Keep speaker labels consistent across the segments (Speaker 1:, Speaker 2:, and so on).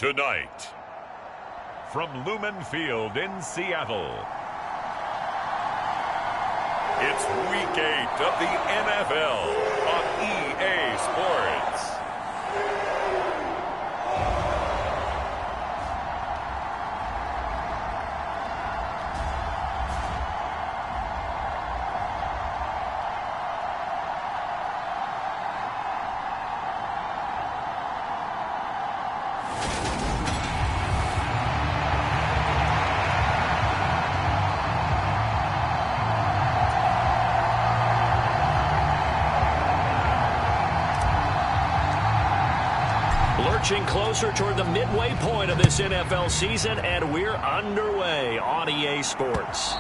Speaker 1: Tonight, from Lumen Field in Seattle, it's Week 8 of the NFL on EA Sports.
Speaker 2: Lurching closer toward the midway point of this NFL season, and we're underway on EA Sports.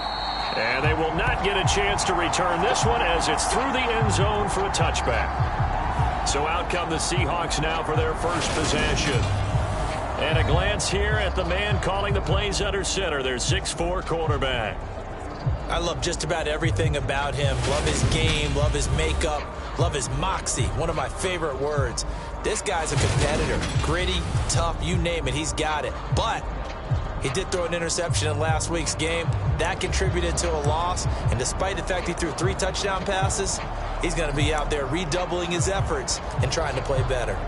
Speaker 2: And they will not get a chance to return this one as it's through the end zone for a touchback. So out come the Seahawks now for their first possession. And a glance here at the man calling the plays under center, their 6'4" quarterback.
Speaker 3: I love just about everything about him. Love his game, love his makeup, love his moxie. One of my favorite words. This guy's a competitor. Gritty, tough, you name it, he's got it. But he did throw an interception in last week's game. That contributed to a loss. And despite the fact he threw 3 touchdown passes, he's going to be out there redoubling his efforts and trying to play better.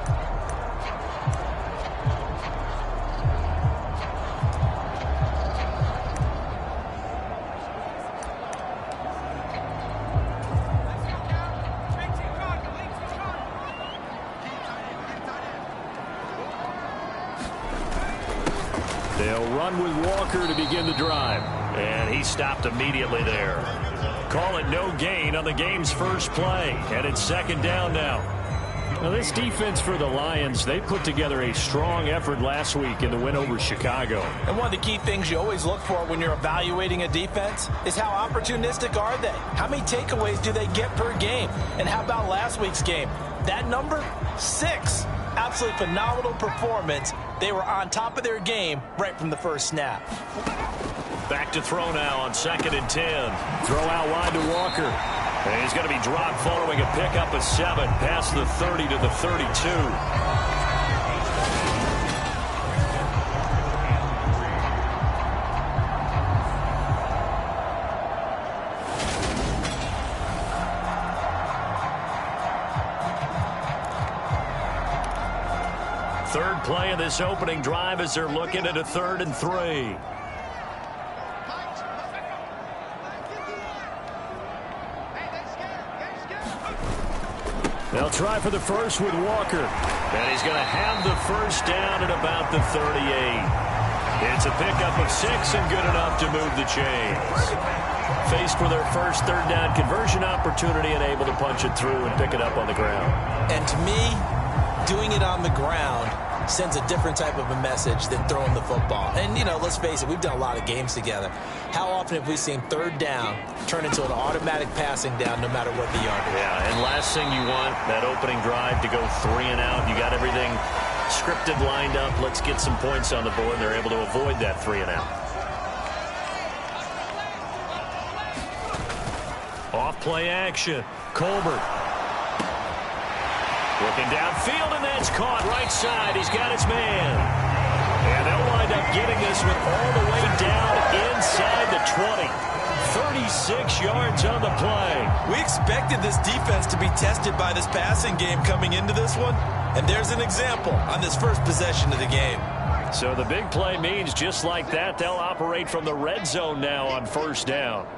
Speaker 2: They'll run with Walker to begin the drive. And he stopped immediately there. Call it no gain on the game's first play. And it's second down now. Now this defense for the Lions, they put together a strong effort last week in the win over Chicago.
Speaker 3: And one of the key things you always look for when you're evaluating a defense is how opportunistic are they? How many takeaways do they get per game? And how about last week's game? That number? 6. Absolutely phenomenal performance. They were on top of their game right from the first snap.
Speaker 2: Back to throw now on 2nd and 10. Throw out wide to Walker. And he's going to be dropped following a pickup of 7 past the 30 to the 32. Third play of this opening drive as they're looking at a 3rd and 3. They'll try for the first with Walker. And he's going to have the first down at about the 38. It's a pickup of 6 and good enough to move the chains. Faced with their first 3rd down conversion opportunity and able to punch it through and pick it up on the ground.
Speaker 3: And to me, doing it on the ground sends a different type of a message than throwing the football. And, you know, let's face it, we've done a lot of games together. How often have we seen 3rd down turn into an automatic passing down no matter what the yard is?
Speaker 2: Yeah, and last thing you want, that opening drive to go 3 and out. You got everything scripted, lined up. Let's get some points on the board. They're able to avoid that 3 and out. Off play action. Colbert. Looking downfield, and that's caught right side. He's got his man. And they'll wind up getting this one all the way down inside the 20. 36 yards on the play.
Speaker 4: We expected this defense to be tested by this passing game coming into this one. And there's an example on this first possession of the game.
Speaker 2: So the big play means just like that, they'll operate from the red zone now on 1st down.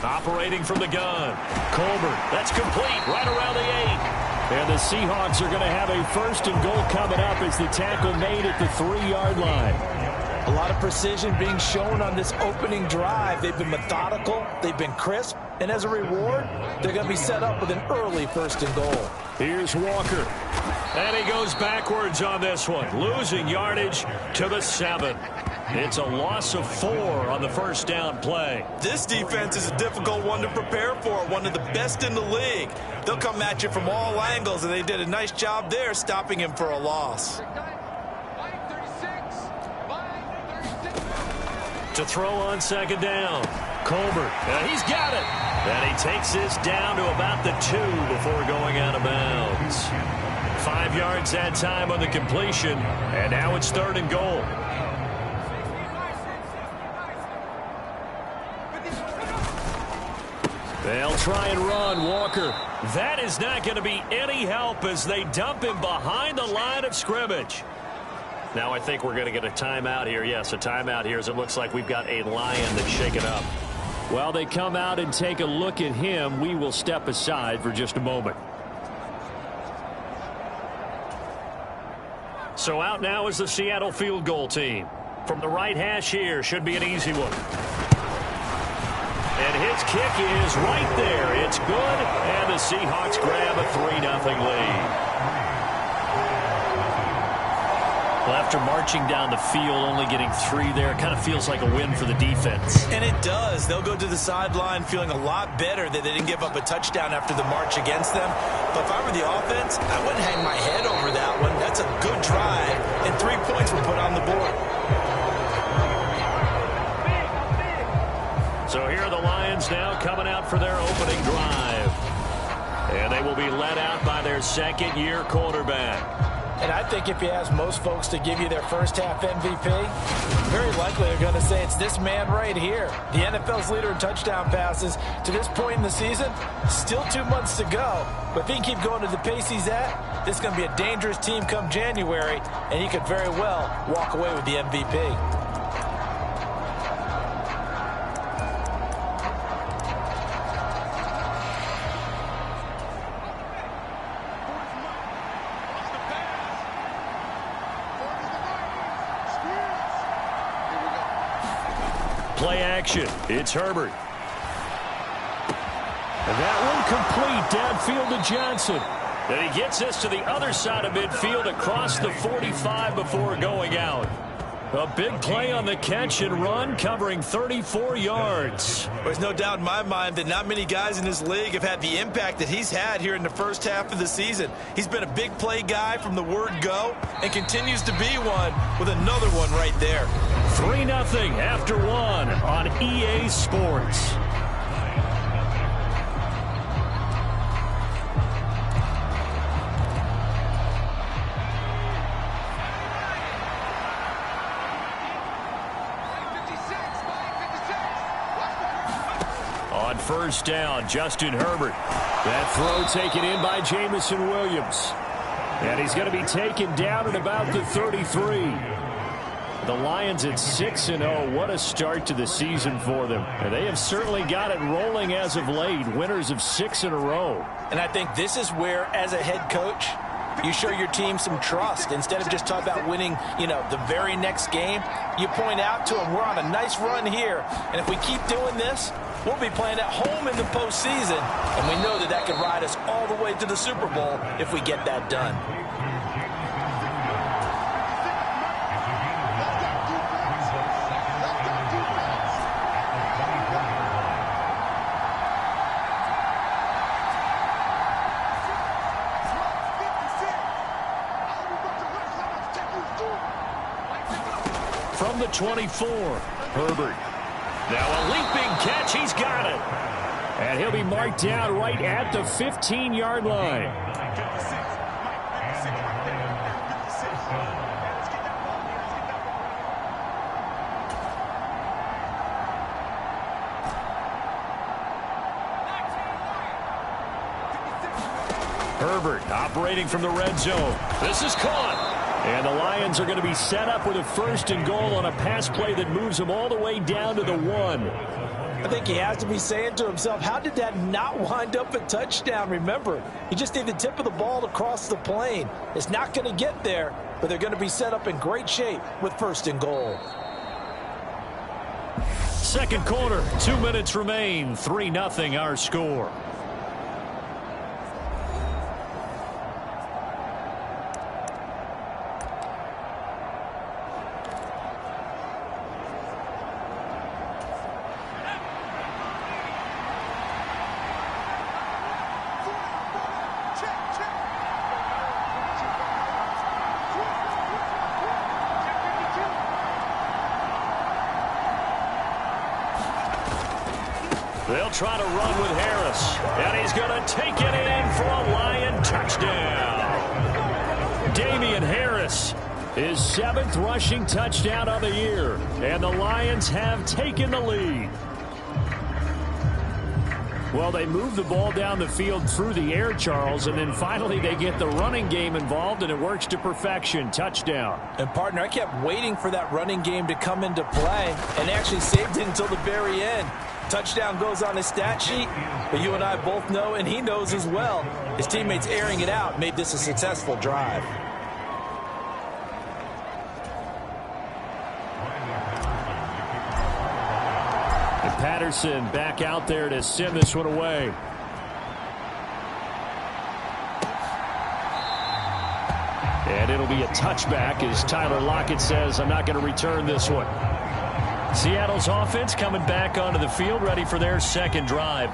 Speaker 2: Operating from the gun. Colbert, that's complete right around the 8. And the Seahawks are going to have a 1st and goal coming up as the tackle made at the 3-yard line.
Speaker 3: A lot of precision being shown on this opening drive. They've been methodical. They've been crisp. And as a reward, they're going to be set up with an early 1st and goal.
Speaker 2: Here's Walker. And he goes backwards on this one, losing yardage to the 7. It's a loss of 4 on the 1st down play.
Speaker 4: This defense is a difficult one to prepare for, one of the best in the league. They'll come at you from all angles, and they did a nice job there stopping him for a loss.
Speaker 2: To throw on 2nd down. Colbert, he's got it. And he takes this down to about the 2 before going out of bounds. 5 yards that time on the completion, and now it's 3rd and goal. They'll try and run, Walker. That is not going to be any help as they dump him behind the line of scrimmage. Now I think we're going to get a timeout here. Yes, a timeout here as it looks like we've got a Lion that's shaken up. While they come out and take a look at him, we will step aside for just a moment. So out now is the Seattle field goal team. From the right hash here, should be an easy one. And his kick is right there. It's good, and the Seahawks grab a 3-0 lead. Well, after marching down the field, only getting 3 there, it kind of feels like a win for the defense.
Speaker 4: And it does. They'll go to the sideline feeling a lot better that they didn't give up a touchdown after the march against them. But if I were the offense, I wouldn't hang my head over that one. That's a good drive, and 3 points were put on the board.
Speaker 2: So here are the Lions now coming out for their opening drive. And they will be led out by their second-year quarterback.
Speaker 3: And I think if you ask most folks to give you their first-half MVP, very likely they're going to say it's this man right here. The NFL's leader in touchdown passes to this point in the season. Still 2 months to go. But if he can keep going to the pace he's at, this is going to be a dangerous team come January, and he could very well walk away with the MVP.
Speaker 2: Play action. It's Herbert. And that one complete downfield to Johnson. And he gets this to the other side of midfield across the 45 before going out. A big play on the catch and run, covering 34 yards.
Speaker 4: There's no doubt in my mind that not many guys in this league have had the impact that he's had here in the first half of the season. He's been a big play guy from the word go and continues to be one with another one right there.
Speaker 2: 3-0 after 1 on EA Sports. On first down, Justin Herbert. That throw taken in by Jamison Williams. And he's going to be taken down at about the 33. The Lions at 6-0. What a start to the season for them. And they have certainly got it rolling as of late. Winners of 6 in a row.
Speaker 3: And I think this is where, as a head coach, you show your team some trust. Instead of just talking about winning, the very next game, you point out to them, we're on a nice run here. And if we keep doing this, we'll be playing at home in the postseason. And we know that could ride us all the way to the Super Bowl if we get that done.
Speaker 2: From the 24, Herbert. Now a leaping catch, he's got it. And he'll be marked down right at the 15-yard line. Herbert operating from the red zone. This is caught. And the Lions are going to be set up with a 1st and goal on a pass play that moves them all the way down to the 1.
Speaker 3: I think he has to be saying to himself, how did that not wind up a touchdown? Remember, he just need the tip of the ball to cross the plane. It's not going to get there, but they're going to be set up in great shape with 1st and goal.
Speaker 2: Second quarter, 2 minutes remain. 3-0 our score. They'll try to run with Harris, and he's going to take it in for a Lion touchdown. Damian Harris, his 7th rushing touchdown of the year. And the Lions have taken the lead. Well, they move the ball down the field through the air, Charles, and then finally they get the running game involved, and it works to perfection. Touchdown.
Speaker 3: And, partner, I kept waiting for that running game to come into play, and they actually saved it until the very end. Touchdown goes on his stat sheet, but you and I both know, and he knows as well, his teammates airing it out made this a successful drive.
Speaker 2: Patterson back out there to send this one away. And it'll be a touchback as Tyler Lockett says, I'm not going to return this one. Seattle's offense coming back onto the field, ready for their second drive.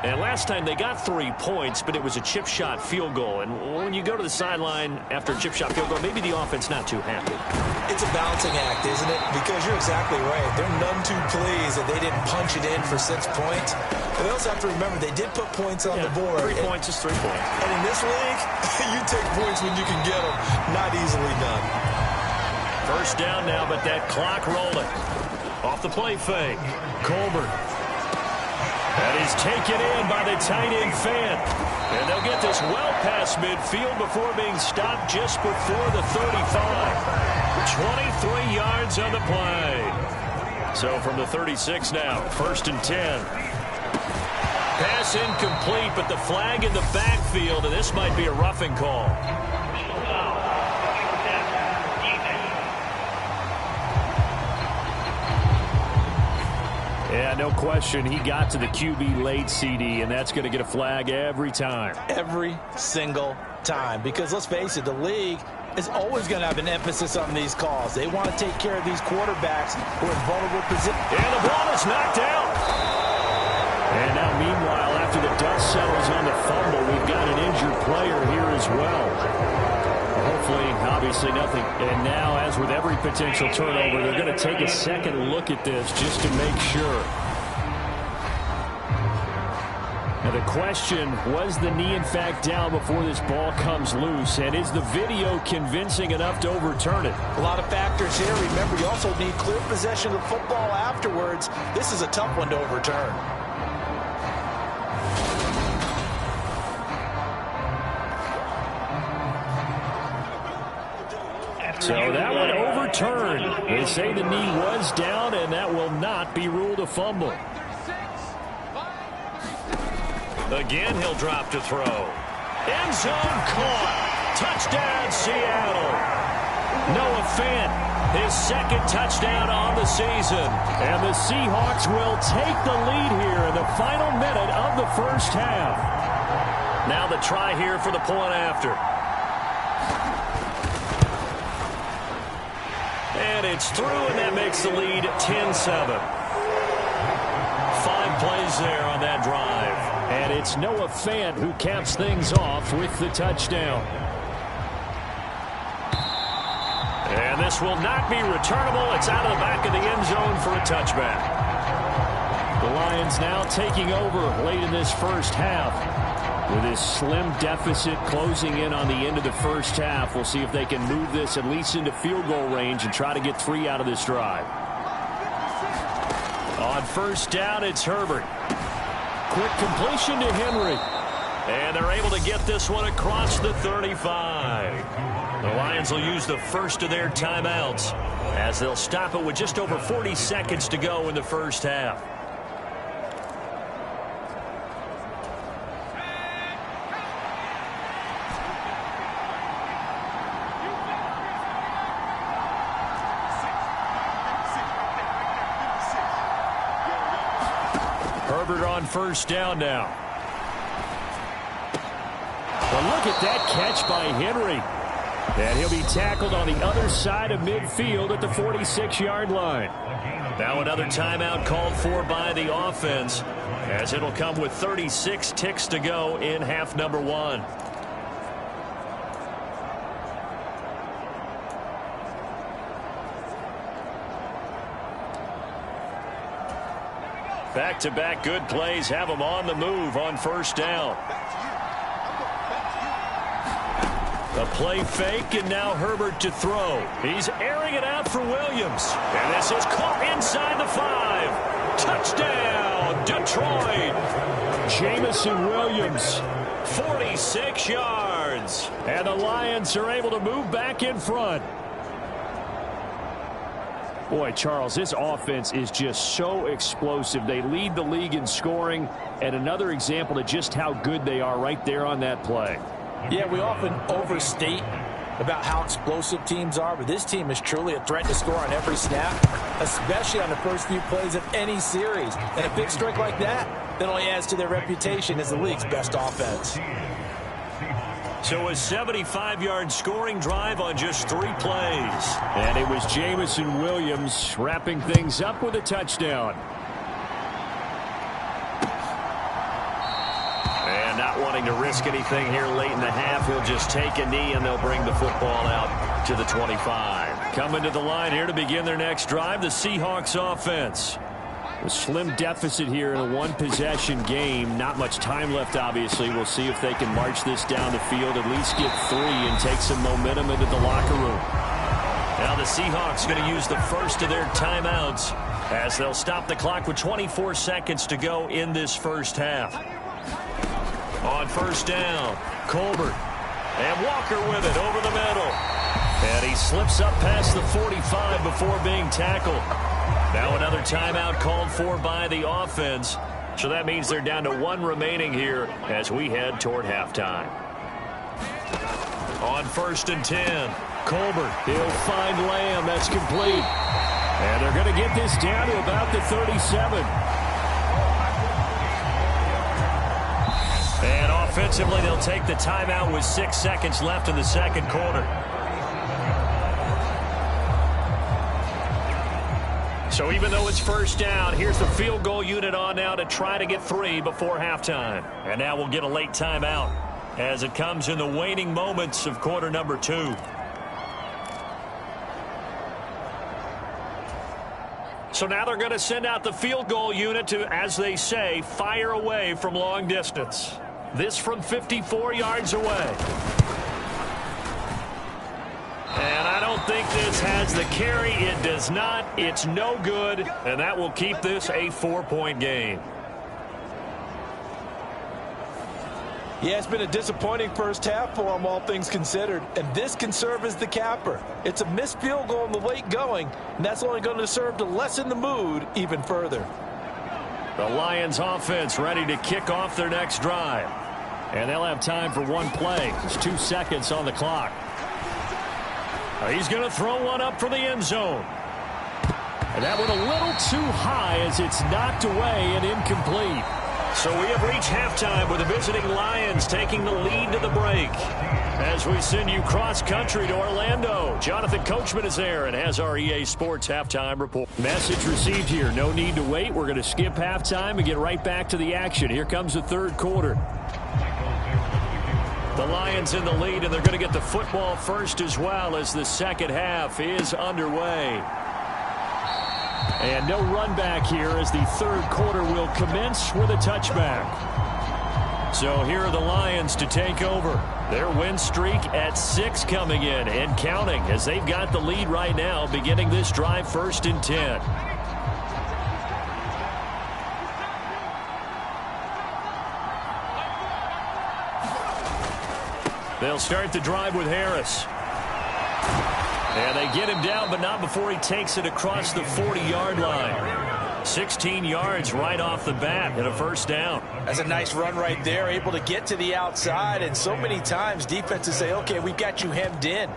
Speaker 2: And last time they got 3 points, but it was a chip shot field goal. And when you go to the sideline after a chip shot field goal, maybe the offense not too happy.
Speaker 3: It's a balancing act, isn't it? Because you're exactly right. They're none too pleased that they didn't punch it in for 6 points. But they also have to remember they did put points on the board.
Speaker 2: 3 points is 3 points.
Speaker 3: And in this league, you take points when you can get them. Not easily done.
Speaker 2: First down now, but that clock rolling. Off the play fake. Colbert. And he's taken in by the tight end Fant. And they'll get this well past midfield before being stopped just before the 35. 23 yards on the play. So from the 36 now, 1st and 10. Pass incomplete, but the flag in the backfield, and this might be a roughing call. Yeah, no question. He got to the QB late, CD, and that's going to get a flag every time.
Speaker 3: Every single time. Because let's face it, the league is always going to have an emphasis on these calls. They want to take care of these quarterbacks who are in vulnerable positions.
Speaker 2: And the ball is knocked out. And now, meanwhile, after the dust settles on the fumble, we've got an injured player here as well. Hopefully, obviously nothing. And now, as with every potential turnover, they're going to take a second look at this just to make sure. Now, the question, was the knee in fact down before this ball comes loose? And is the video convincing enough to overturn it?
Speaker 3: A lot of factors here. Remember, you also need clear possession of the football afterwards. This is a tough one to overturn.
Speaker 2: So that one overturned. They say the knee was down, and that will not be ruled a fumble. Again, he'll drop to throw. End zone caught. Touchdown, Seattle. Noah Fant, his 2nd touchdown on the season. And the Seahawks will take the lead here in the final minute of the first half. Now the try here for the point after. And it's through, and that makes the lead 10-7. 5 plays there on that drive. And it's Noah Fant who caps things off with the touchdown. And this will not be returnable. It's out of the back of the end zone for a touchback. The Lions now taking over late in this first half. With this slim deficit closing in on the end of the first half, we'll see if they can move this at least into field goal range and try to get 3 out of this drive. On first down, it's Herbert. Quick completion to Henry. And they're able to get this one across the 35. The Lions will use the first of their timeouts as they'll stop it with just over 40 seconds to go in the first half. Herbert on first down now. Well, look at that catch by Henry. And he'll be tackled on the other side of midfield at the 46-yard line. Now another timeout called for by the offense, as it'll come with 36 ticks to go in half number 1. Back-to-back good plays have them on the move on first down. A play fake, and now Herbert to throw. He's airing it out for Williams. And this is caught inside the 5. Touchdown, Detroit. Jameson Williams, 46 yards. And the Lions are able to move back in front. Boy, Charles, this offense is just so explosive. They lead the league in scoring, and another example of just how good they are right there on that play.
Speaker 3: Yeah, we often overstate about how explosive teams are, but this team is truly a threat to score on every snap, especially on the first few plays of any series. And a big strike like that only adds to their reputation as the league's best offense.
Speaker 2: So a 75-yard scoring drive on just 3 plays.
Speaker 5: And it was Jameson Williams wrapping things up with a touchdown.
Speaker 2: And not wanting to risk anything here late in the half, he'll just take a knee and they'll bring the football out to the 25.
Speaker 5: Coming to the line here to begin their next drive, the Seahawks offense. A slim deficit here in a one-possession game. Not much time left, obviously. We'll see if they can march this down the field, at least get 3 and take some momentum into the locker room.
Speaker 2: Now the Seahawks going to use the first of their timeouts as they'll stop the clock with 24 seconds to go in this first half. On first down, Colbert. And Walker with it over the middle. And he slips up past the 45 before being tackled. Now another timeout called for by the offense. So that means they're down to 1 remaining here as we head toward halftime. On first and 10,
Speaker 5: Colbert, he'll find Lamb. That's complete. And they're going to get this down to about the 37.
Speaker 2: And offensively, they'll take the timeout with 6 seconds left in the second quarter. So even though it's first down, here's the field goal unit on now to try to get 3 before halftime. And now we'll get a late timeout as it comes in the waning moments of quarter number 2. So now they're going to send out the field goal unit to, as they say, fire away from long distance. This from 54 yards away. And I don't think this has the carry. It does not. It's no good. And that will keep this a 4-point game.
Speaker 3: Yeah, it's been a disappointing first half for them, all things considered. And this can serve as the capper. It's a missed field goal in the late going, and that's only going to serve to lessen the mood even further.
Speaker 5: The Lions offense ready to kick off their next drive. And they'll have time for 1 play. There's 2 seconds on the clock. He's going to throw one up for the end zone. And that one a little too high as it's knocked away and incomplete.
Speaker 2: So we have reached halftime with the visiting Lions taking the lead to the break. As we send you cross-country to Orlando, Jonathan Coachman is there and has our EA Sports halftime report.
Speaker 5: Message received here. No need to wait. We're going to skip halftime and get right back to the action. Here comes the third quarter.
Speaker 2: The Lions in the lead, and they're going to get the football first as well as the second half is underway.
Speaker 5: And no run back here as the third quarter will commence with a touchback.
Speaker 2: So here are the Lions to take over. Their win streak at 6 coming in and counting as they've got the lead right now beginning this drive first and 10. They'll start the drive with Harris. And they get him down, but not before he takes it across the 40-yard line. 16 yards right off the bat and a first down.
Speaker 3: That's a nice run right there, able to get to the outside. And so many times defenses say, okay, we've got you hemmed in.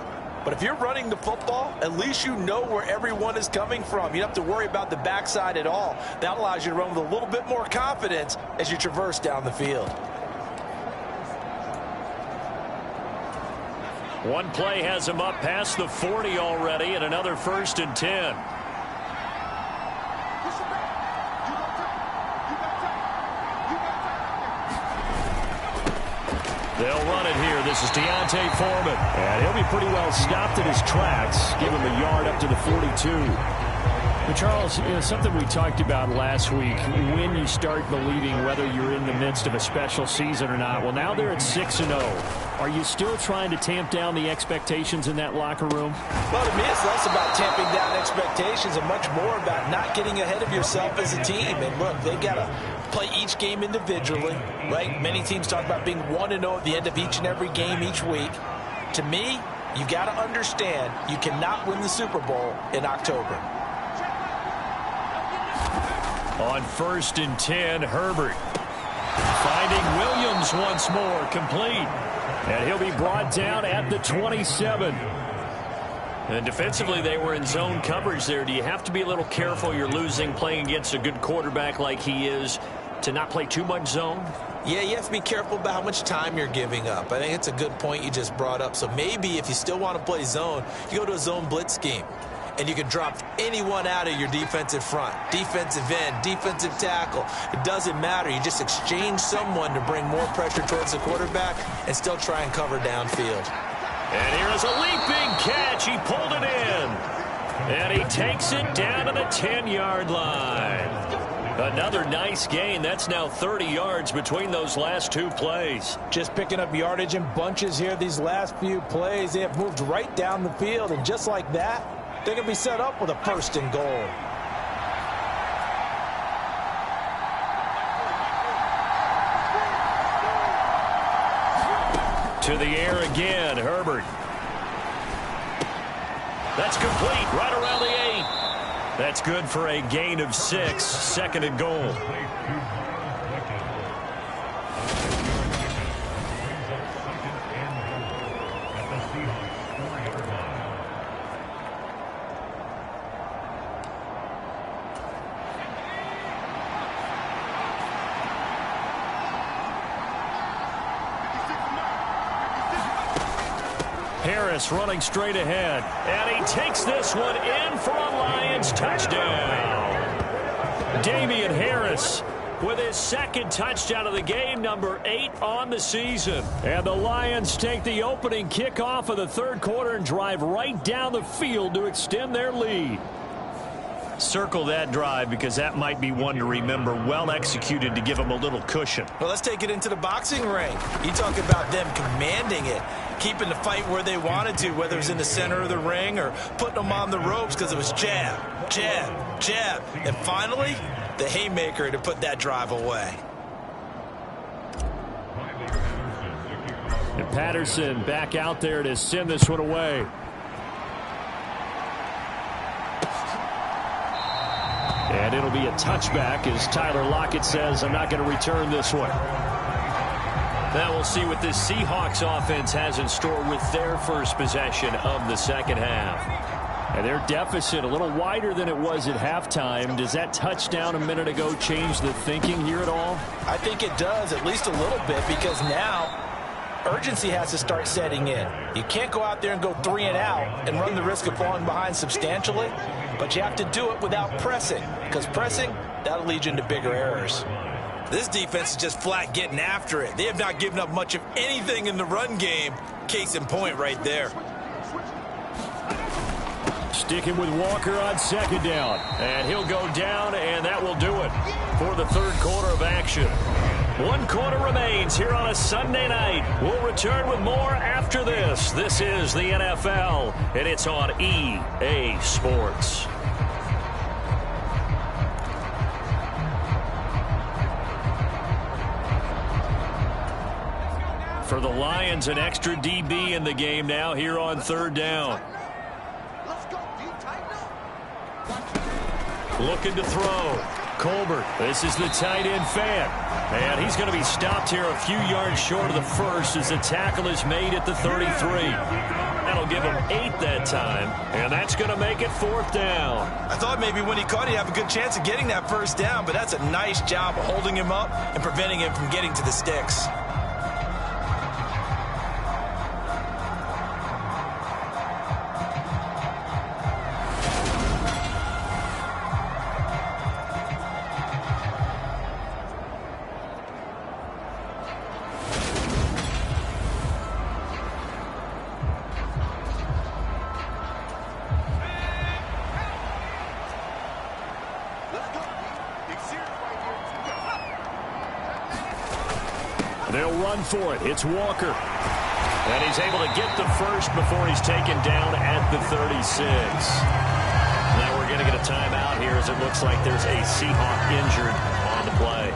Speaker 3: But if you're running the football, at least you know where everyone is coming from. You don't have to worry about the backside at all. That allows you to run with a little bit more confidence as you traverse down the field.
Speaker 2: One play has him up past the 40 already, and another first and 10. They'll run it here. This is Deontay Foreman.
Speaker 5: And he'll be pretty well stopped in his tracks. Give him a yard up to the 42. But Charles, something we talked about last week, when you start believing whether you're in the midst of a special season or not. Well, now they're at 6-0. Are you still trying to tamp down the expectations in that locker room?
Speaker 3: Well, to me, it's less about tamping down expectations and much more about not getting ahead of yourself as a team. And look, they got to play each game individually, right? Many teams talk about being 1-0 at the end of each and every game each week. To me, you got to understand you cannot win the Super Bowl in October.
Speaker 5: On 1st and 10, Herbert finding Williams once more, complete. And he'll be brought down at the 27.
Speaker 2: And defensively, they were in zone coverage there. Do you have to be a little careful? You're losing playing against a good quarterback like he is to not play too much zone?
Speaker 3: Yeah, you have to be careful about how much time you're giving up. I think it's a good point you just brought up. So maybe if you still want to play zone, you go to a zone blitz scheme. And you can drop anyone out of your defensive front, defensive end, defensive tackle. It doesn't matter. You just exchange someone to bring more pressure towards the quarterback and still try and cover downfield.
Speaker 2: And here is a leaping catch. He pulled it in. And he takes it down to the 10-yard line. Another nice gain. That's now 30 yards between those last two plays.
Speaker 3: Just picking up yardage in bunches here these last few plays. They have moved right down the field, and just like that, they're going to be set up with a 1st and goal.
Speaker 5: To the air again, Herbert.
Speaker 2: That's complete right around the 8.
Speaker 5: That's good for a gain of 6, 2nd and goal. Harris running straight ahead.
Speaker 2: And he takes this one in for a Lions touchdown.
Speaker 5: Damian Harris with his 2nd touchdown of the game, number 8 on the season. And the Lions take the opening kickoff of the 3rd quarter and drive right down the field to extend their lead.
Speaker 2: Circle that drive because that might be one to remember. Well executed to give them a little cushion.
Speaker 3: Well, let's take it into the boxing ring. You talk about them commanding it, keeping the fight where they wanted to, whether it was in the center of the ring or putting them on the ropes because it was jab, jab, jab. And finally, the haymaker to put that drive away.
Speaker 5: And Patterson back out there to send this one away. And it'll be a touchback as Tyler Lockett says, I'm not going to return this one.
Speaker 2: Now we'll see what this Seahawks offense has in store with their first possession of the 2nd half.
Speaker 5: And their deficit a little wider than it was at halftime. Does that touchdown a minute ago change the thinking here at all?
Speaker 3: I think it does, at least a little bit, because now urgency has to start setting in. You can't go out there and go 3 and out and run the risk of falling behind substantially, but you have to do it without pressing, because pressing, that'll lead you into bigger errors. This defense is just flat getting after it. They have not given up much of anything in the run game. Case in point right there.
Speaker 5: Sticking with Walker on 2nd down.
Speaker 2: And he'll go down, and that will do it for the 3rd quarter of action. 1 quarter remains here on a Sunday night. We'll return with more after this. This is the NFL, and it's on EA Sports. For the Lions, an extra DB in the game now here on 3rd down. Looking to throw. Colbert. This is the tight end fan. And he's going to be stopped here a few yards short of the first as the tackle is made at the 33. That'll give him 8 that time. And that's going to make it 4th down.
Speaker 3: I thought maybe when he caught it, he'd have a good chance of getting that 1st down, but that's a nice job of holding him up and preventing him from getting to the sticks.
Speaker 5: They'll run for it. It's Walker. And he's able to get the first before he's taken down at the 36. Now we're going to get a timeout here as it looks like there's a Seahawk injured on the play.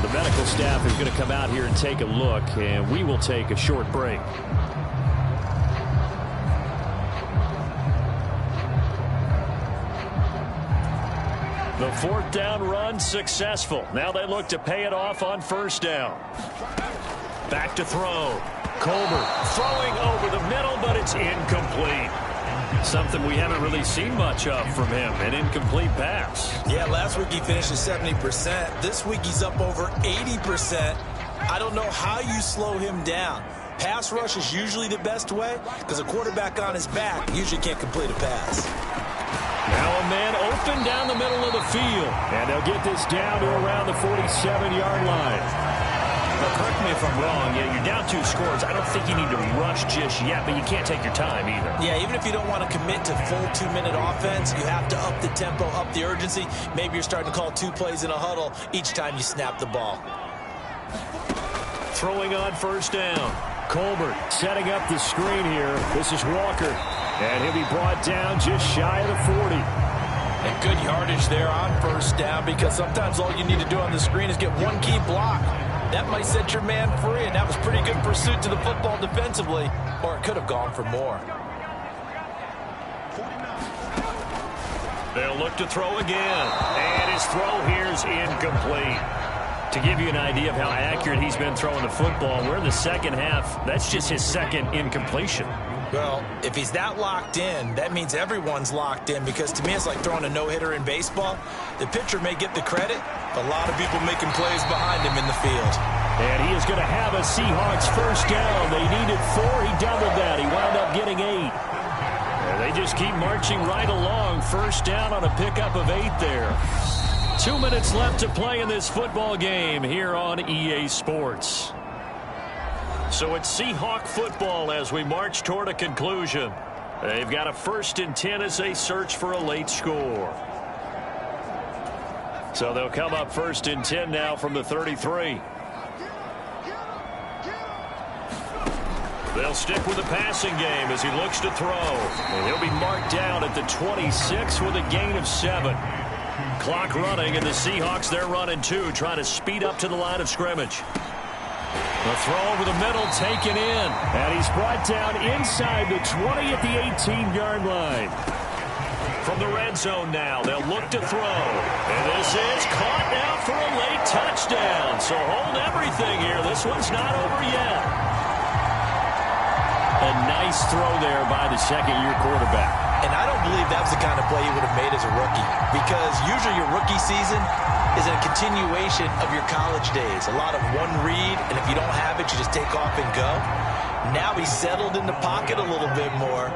Speaker 5: The medical staff is going to come out here and take a look, and we will take a short break. The 4th down run successful. Now they look to pay it off on 1st down. Back to throw. Colbert throwing over the middle, but it's incomplete. Something we haven't really seen much of from him, an incomplete pass.
Speaker 3: Yeah, last week he finished at 70%. This week he's up over 80%. I don't know how you slow him down. Pass rush is usually the best way because a quarterback on his back usually can't complete a pass.
Speaker 5: Now a man open down the middle of the field, and they'll get this down to around the 47-yard line.
Speaker 2: Now, correct me if I'm wrong. Yeah, you're down 2 scores. I don't think you need to rush just yet, but you can't take your time either.
Speaker 3: Yeah, even if you don't want to commit to full 2-minute offense, you have to up the tempo, up the urgency. Maybe you're starting to call 2 plays in a huddle each time you snap the ball.
Speaker 5: Throwing on 1st down. Colbert setting up the screen here. This is Walker. And he'll be brought down just shy of the 40.
Speaker 3: And good yardage there on 1st down because sometimes all you need to do on the screen is get one key block. That might set your man free, and that was pretty good pursuit to the football defensively, or it could have gone for more.
Speaker 5: They'll look to throw again, and his throw here's incomplete. To give you an idea of how accurate he's been throwing the football, we're in the 2nd half. That's just his 2nd incompletion.
Speaker 3: Well, if he's that locked in, that means everyone's locked in because to me it's like throwing a no-hitter in baseball. The pitcher may get the credit, but a lot of people making plays behind him in the field.
Speaker 5: And he is going to have a Seahawks 1st down. They needed 4. He doubled that. He wound up getting 8. And they just keep marching right along. 1st down on a pickup of 8 there. 2 minutes left to play in this football game here on EA Sports. So it's Seahawk football as we march toward a conclusion. They've got a 1st and 10 as they search for a late score. So they'll come up 1st and 10 now from the 33. They'll stick with the passing game as he looks to throw. And he'll be marked down at the 26 with a gain of 7. Clock running, and the Seahawks, they're running 2, trying to speed up to the line of scrimmage. The throw over the middle taken in. And he's brought down inside the 20 at the 18-yard line. From the red zone now, they'll look to throw. And this is caught now for a late touchdown. So hold everything here. This one's not over yet. A nice throw there by the 2nd-year quarterback.
Speaker 3: And I don't believe that was the kind of play he would have made as a rookie because usually your rookie season is a continuation of your college days. A lot of one read, and if you don't have it, you just take off and go. Now he's settled in the pocket a little bit more,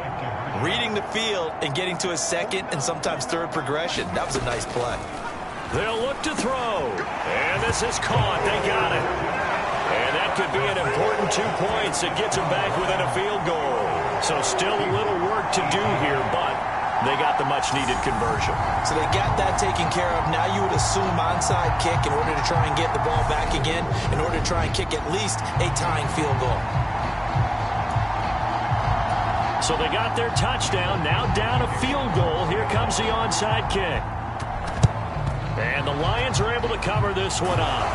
Speaker 3: reading the field and getting to his 2nd and sometimes 3rd progression. That was a nice play.
Speaker 5: They'll look to throw. And this is caught. They got it. And that could be an important 2 points. It gets them back within a field goal. So still a little work to do here, but they got the much-needed conversion.
Speaker 3: So they got that taken care of. Now you would assume onside kick in order to try and get the ball back again, in order to try and kick at least a tying field goal.
Speaker 5: So they got their touchdown. Now down a field goal. Here comes the onside kick. And the Lions are able to cover this one up.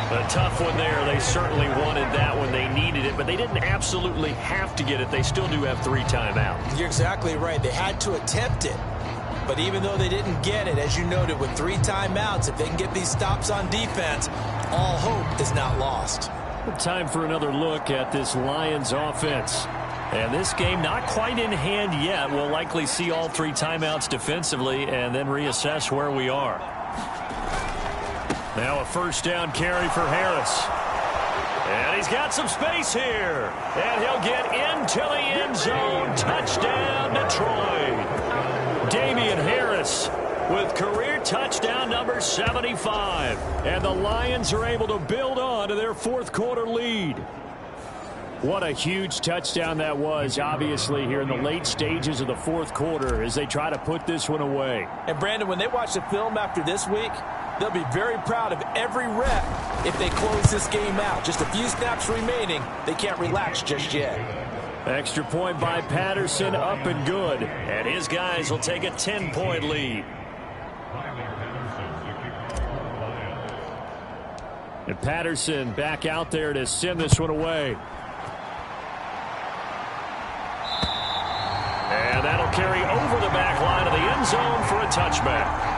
Speaker 5: A tough one there. They certainly wanted that when they needed it, but they didn't absolutely have to get it. They still do have 3 timeouts.
Speaker 3: You're exactly right. They had to attempt it. But even though they didn't get it, as you noted, with 3 timeouts, if they can get these stops on defense, all hope is not lost.
Speaker 5: Time for another look at this Lions offense. And this game not quite in hand yet. We'll likely see all 3 timeouts defensively and then reassess where we are. Now a 1st down carry for Harris. And he's got some space here. And he'll get into the end zone. Touchdown, Detroit. Damian Harris with career touchdown number 75. And the Lions are able to build on to their 4th quarter lead. What a huge touchdown that was, obviously, here in the late stages of the 4th quarter as they try to put this one away.
Speaker 3: And, Brandon, when they watch the film after this week, They'll be very proud of every rep if they close this game out. Just a few snaps remaining. They can't relax just yet.
Speaker 5: Extra point by Patterson, up and good. And his guys will take a 10-point lead. And Patterson back out there to send this one away. And that'll carry over the back line of the end zone for a touchback.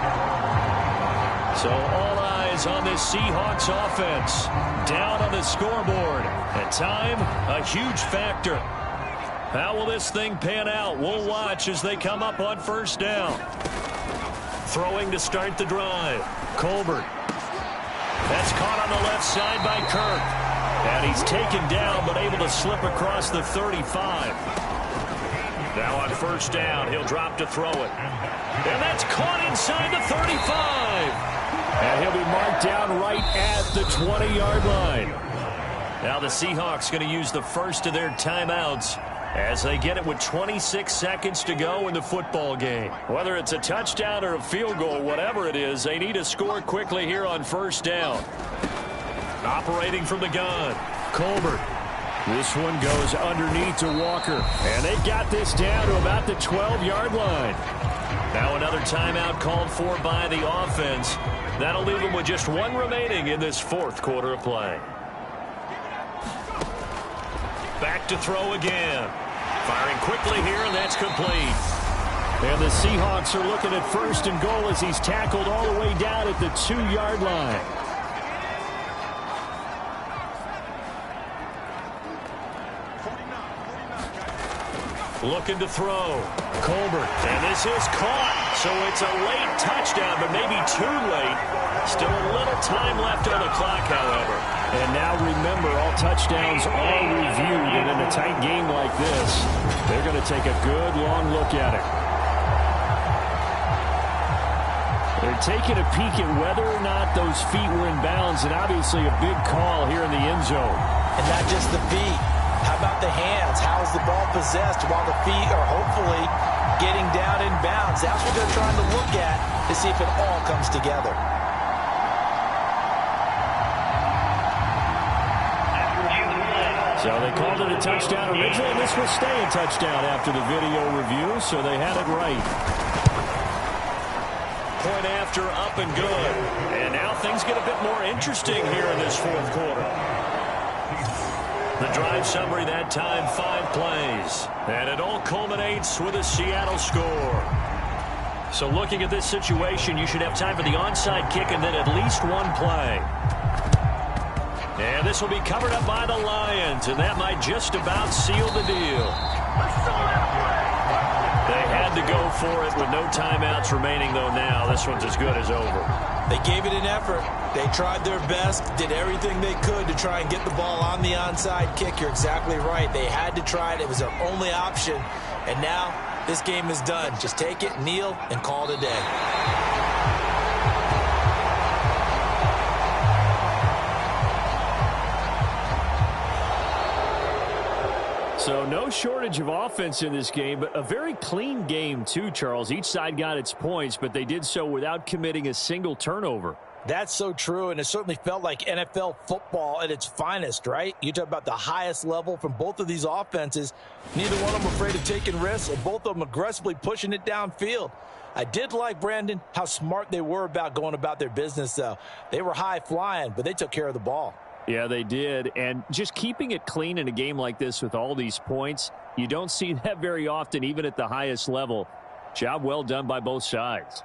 Speaker 5: So all eyes on this Seahawks offense. Down on the scoreboard. And time, a huge factor. How will this thing pan out? We'll watch as they come up on first down. Throwing to start the drive. Colbert. That's caught on the left side by Kirk. And he's taken down but able to slip across the 35. Now on first down, he'll drop to throw it. And that's caught inside the 35. And he'll be marked down right at the 20-yard line. Now the Seahawks going to use the first of their timeouts as they get it with 26 seconds to go in the football game. Whether it's a touchdown or a field goal, whatever it is, they need to score quickly here on first down. Operating from the gun, Colbert. This one goes underneath to Walker. And they got this down to about the 12-yard line. Now another timeout called for by the offense. That'll leave them with just one remaining in this fourth quarter of play. Back to throw again. Firing quickly here, and that's complete. And the Seahawks are looking at first and goal as he's tackled all the way down at the 2-yard line. Looking to throw. Colbert. And this is caught. So it's a late touchdown, but maybe too late. Still a little time left on the clock, however. And now remember, all touchdowns are reviewed. And in a tight game like this, they're going to take a good long look at it. They're taking a peek at whether or not those feet were in bounds. And obviously a big call here in the end zone.
Speaker 3: And not just the feet. How about the hands? How's the ball possessed while the feet are hopefully getting down in bounds? That's what they're trying to look at to see if it all comes together.
Speaker 5: So they called it a touchdown originally, and this will stay a touchdown after the video review, so they had it right. Point after, up and good. And now things get a bit more interesting here in this fourth quarter. The drive summary that time, 5 plays. And it all culminates with a Seattle score. So looking at this situation, you should have time for the onside kick and then at least one play. And this will be covered up by the Lions, and that might just about seal the deal. They had to go for it with no timeouts remaining, though now this one's as good as over.
Speaker 3: They gave it an effort. They tried their best, did everything they could to try and get the ball on the onside kick. You're exactly right. They had to try it. It was their only option. And now this game is done. Just take it, kneel, and call it a day.
Speaker 5: So no shortage of offense in this game, but a very clean game too, Charles. Each side got its points, but they did so without committing a single turnover.
Speaker 3: That's so true, and it certainly felt like NFL football at its finest, right? You talk about the highest level from both of these offenses. Neither one of them afraid of taking risks, and both of them aggressively pushing it downfield. I did like, Brandon, how smart they were about going about their business, though. They were high-flying, but they took care of the ball.
Speaker 5: Yeah, they did. And just keeping it clean in a game like this with all these points, you don't see that very often, even at the highest level. Job well done by both sides.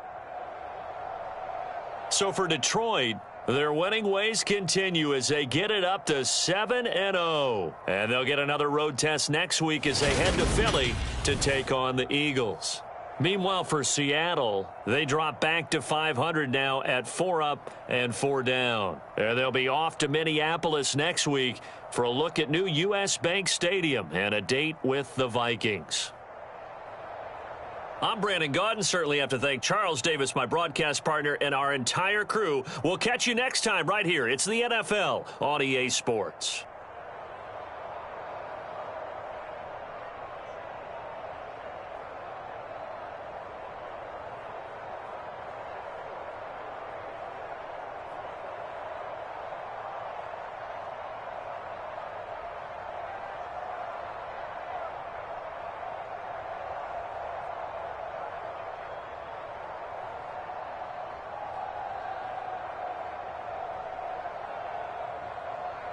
Speaker 5: So for Detroit, their winning ways continue as they get it up to 7-0. And they'll get another road test next week as they head to Philly to take on the Eagles. Meanwhile, for Seattle, they drop back to 500 now at 4 up and 4 down. And they'll be off to Minneapolis next week for a look at new U.S. Bank Stadium and a date with the Vikings. I'm Brandon Gaudin. Certainly have to thank Charles Davis, my broadcast partner, and our entire crew. We'll catch you next time right here. It's the NFL on EA Sports.